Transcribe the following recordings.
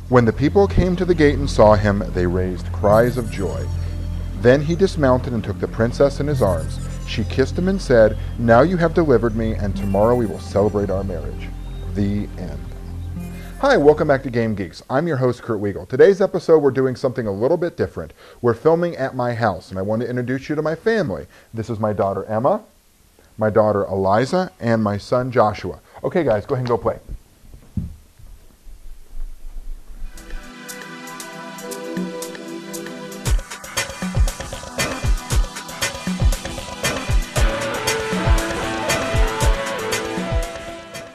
When the people came to the gate and saw him, they raised cries of joy. Then he dismounted and took the princess in his arms. She kissed him and said, "Now you have delivered me, and tomorrow we will celebrate our marriage." The end. Hi, welcome back to Game Geeks. I'm your host, Kurt Wiegel. Today's episode, we're doing something a little bit different. We're filming at my house, and I want to introduce you to my family. This is my daughter, Emma, my daughter, Eliza, and my son, Joshua. Okay, guys, go ahead and go play.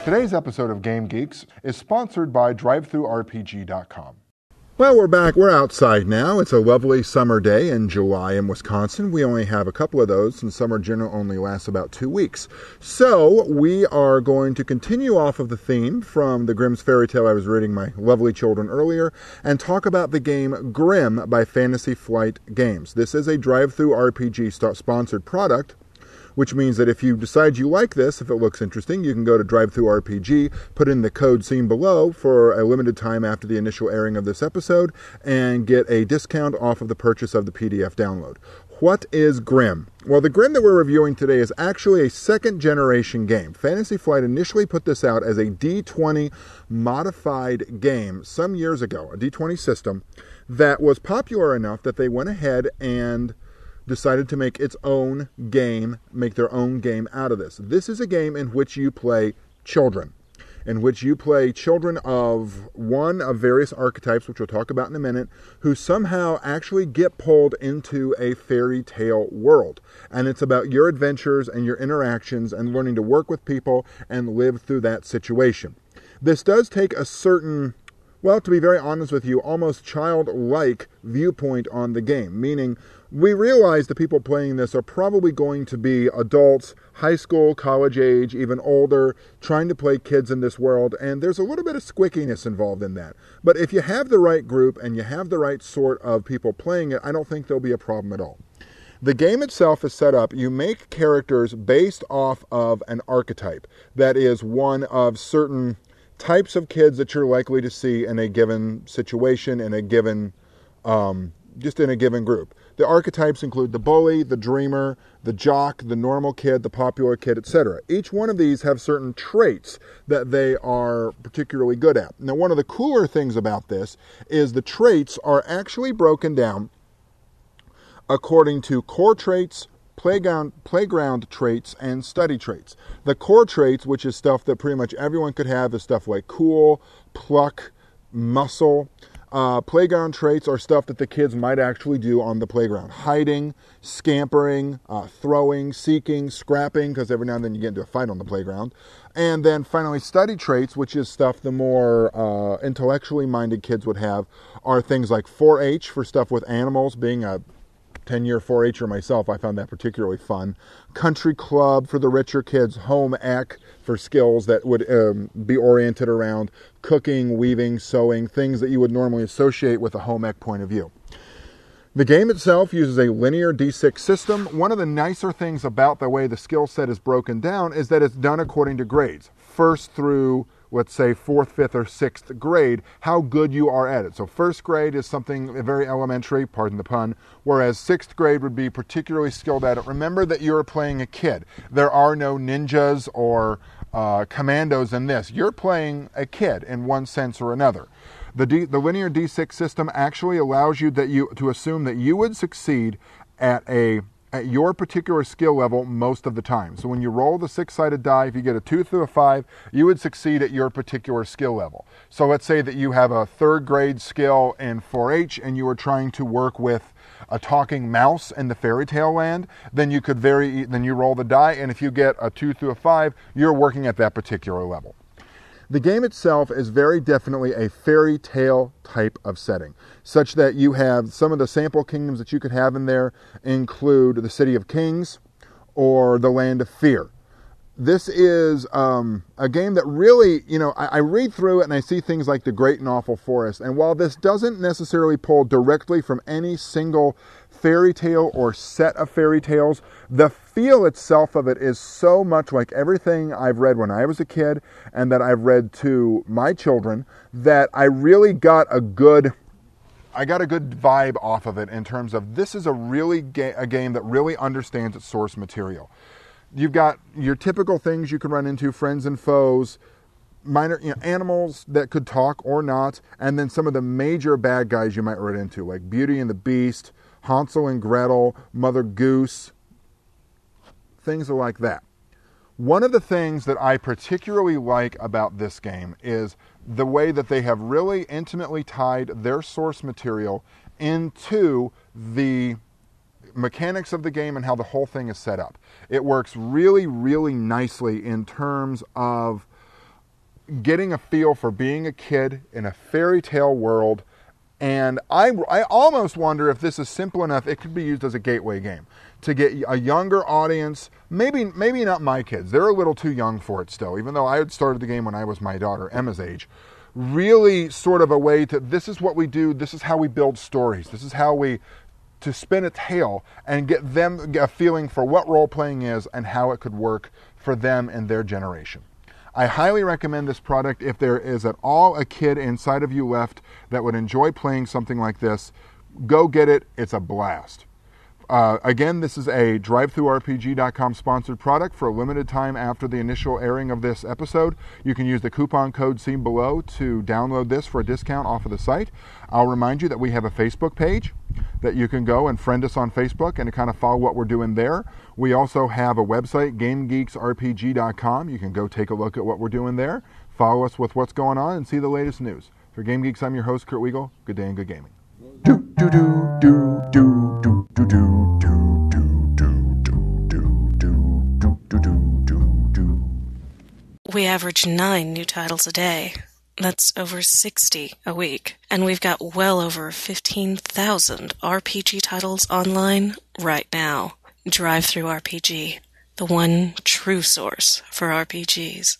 Today's episode of Game Geeks is sponsored by DriveThruRPG.com. Well, we're back. We're outside now. It's a lovely summer day in July in Wisconsin. We only have a couple of those, and summer generally only lasts about 2 weeks. So we are going to continue off of the theme from the Grimm's fairy tale I was reading my lovely children earlier, and talk about the game Grimm by Fantasy Flight Games. This is a DriveThruRPG sponsored product, which means that if you decide you like this, if it looks interesting, you can go to DriveThruRPG, put in the code seen below for a limited time after the initial airing of this episode, and get a discount off of the purchase of the PDF download. What is Grimm? Well, the Grimm that we're reviewing today is actually a second-generation game. Fantasy Flight initially put this out as a D20 modified game some years ago, a D20 system that was popular enough that they went ahead and decided to make its own game, make their own game out of this. This is a game in which you play children, of one of various archetypes, which we'll talk about in a minute, who somehow actually get pulled into a fairy tale world. And it's about your adventures and your interactions and learning to work with people and live through that situation. This does take a certain, well, to be very honest with you, almost childlike viewpoint on the game, meaning we realize the people playing this are probably going to be adults, high school, college age, even older, trying to play kids in this world, and there's a little bit of squickiness involved in that. But if you have the right group and you have the right sort of people playing it, I don't think there'll be a problem at all. The game itself is set up, you make characters based off of an archetype that is one of certain types of kids that you're likely to see in a given situation, in a given, just in a given group. The archetypes include the bully, the dreamer, the jock, the normal kid, the popular kid, etc. Each one of these have certain traits that they are particularly good at. Now, one of the cooler things about this is the traits are actually broken down according to core traits, playground traits, and study traits. The core traits, which is stuff that pretty much everyone could have, is stuff like cool, pluck, muscle. Playground traits are stuff that the kids might actually do on the playground. Hiding, scampering, throwing, seeking, scrapping, because every now and then you get into a fight on the playground. And then finally, study traits, which is stuff the more intellectually minded kids would have, are things like 4-H for stuff with animals. Being a 10-year 4-H'er myself, I found that particularly fun. Country club for the richer kids. Home ec for skills that would be oriented around cooking, weaving, sewing, things that you would normally associate with a home ec point of view. The game itself uses a linear D6 system. One of the nicer things about the way the skill set is broken down is that it's done according to grades. First through, let's say, 4th, 5th, or 6th grade, how good you are at it. So first grade is something very elementary, pardon the pun, whereas 6th grade would be particularly skilled at it. Remember that you're playing a kid. There are no ninjas or commandos in this. You're playing a kid in one sense or another. The linear D6 system actually allows you to assume that you would succeed at your particular skill level most of the time. So when you roll the 6-sided die, if you get a 2 through a 5, you would succeed at your particular skill level. So let's say that you have a 3rd grade skill in 4-H and you are trying to work with a talking mouse in the fairy tale land, then you roll the die, and if you get a 2 through a 5, you're working at that particular level. The game itself is very definitely a fairy tale type of setting, such that you have some of the sample kingdoms that you could have in there include the City of Kings or the Land of Fear. This is a game that really, I read through it and I see things like the Great and Awful Forest, and while this doesn't necessarily pull directly from any single fairy tale or set of fairy tales. The feel itself of it is so much like everything I've read when I was a kid and that I've read to my children that I really got a good vibe off of it in terms of this is a game that really understands its source material. You've got your typical things you can run into, friends and foes, minor animals that could talk or not, and then some of the major bad guys you might run into, like Beauty and the Beast, Hansel and Gretel, Mother Goose, things like that. One of the things that I particularly like about this game is the way that they have really intimately tied their source material into the mechanics of the game and how the whole thing is set up. It works really, really nicely in terms of getting a feel for being a kid in a fairy tale world. And I almost wonder if this is simple enough, it could be used as a gateway game to get a younger audience, maybe not my kids. They're a little too young for it still, even though I had started the game when I was my daughter Emma's age. Really sort of a way to, this is what we do, this is how we build stories, this is how we, to spin a tale and get them a feeling for what role-playing is and how it could work for them and their generation. I highly recommend this product if there is at all a kid inside of you left that would enjoy playing something like this. Go get it. It's a blast. Again, this is a DriveThruRPG.com sponsored product for a limited time after the initial airing of this episode. You can use the coupon code seen below to download this for a discount off of the site. I'll remind you that we have a Facebook page that you can go and friend us on Facebook and to kind of follow what we're doing there. We also have a website, GameGeeksRPG.com. You can go take a look at what we're doing there, follow us with what's going on, and see the latest news. For Game Geeks, I'm your host, Kurt Wiegel. Good day and good gaming. We average 9 new titles a day. That's over 60 a week. And we've got well over 15,000 RPG titles online right now. DriveThruRPG, the one true source for RPGs.